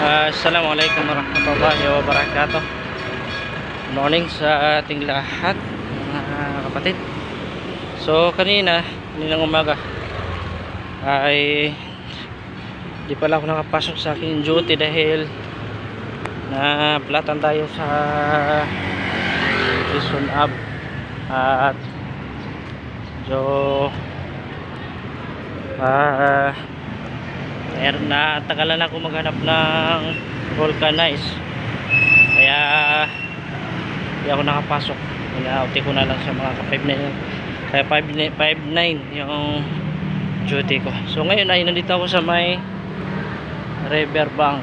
Assalamualaikum warahmatullahi wabarakatuh. Morning sa ating lahat, mga kapatid. So kaninang umaga ay di pala ako nakapasok sa aking duty dahil na platan tayo sa Quezon Ab at na tagalan ako maghanap ng vulcanize, kaya hindi ako nakapasok. Inauti ko na lang sa mga ka-5-9, kaya 5-9 yung duty ko. So ngayon ay nandito ako sa may Riverbank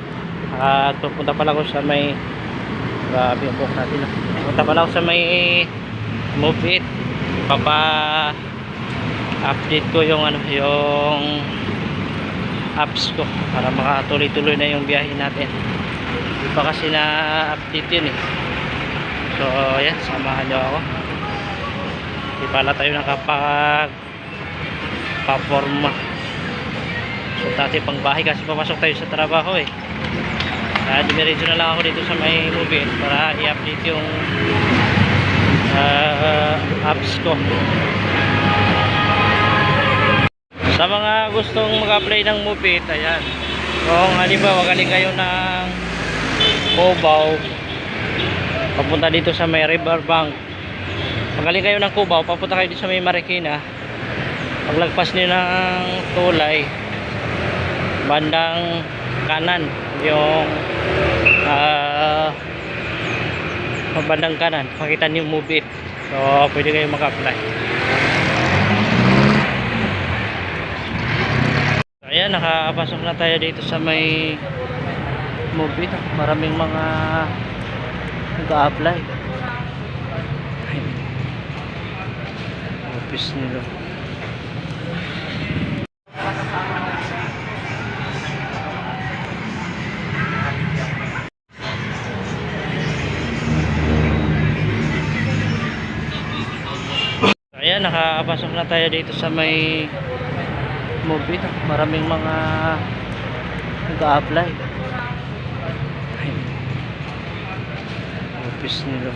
at pupunta pala ako sa may, grabe yung book natin, pupunta pala ako sa may Move It. Update ko yung yung apps ko para makatuloy-tuloy na yung biyahe natin. Hindi pa kasi na-update yun eh. So ayan, samahan nyo ako. Hindi pala tayo nakapag-paporma. So dati pang bahay kasi papasok tayo sa trabaho eh. Dumiretso na lang ako dito sa may movie para i-update yung apps ko. Sa mga gustong mag-apply ng Move It, ayan, kung halimbawa galing kayo ng Cubao papunta dito sa may Riverbank, magaling kayo ng Cubao papunta kayo dito sa may Marikina, paglagpas nyo ng tulay bandang kanan, yung bandang kanan makita nyo Move It. So pwede kayo mag-apply. Ayan, nakapasok na tayo dito sa may Move It. Maraming mga nag-a-apply. Office nila. Ayan, nakapasok na tayo dito sa may Move It. Maraming mga nag-a-apply. Office nila.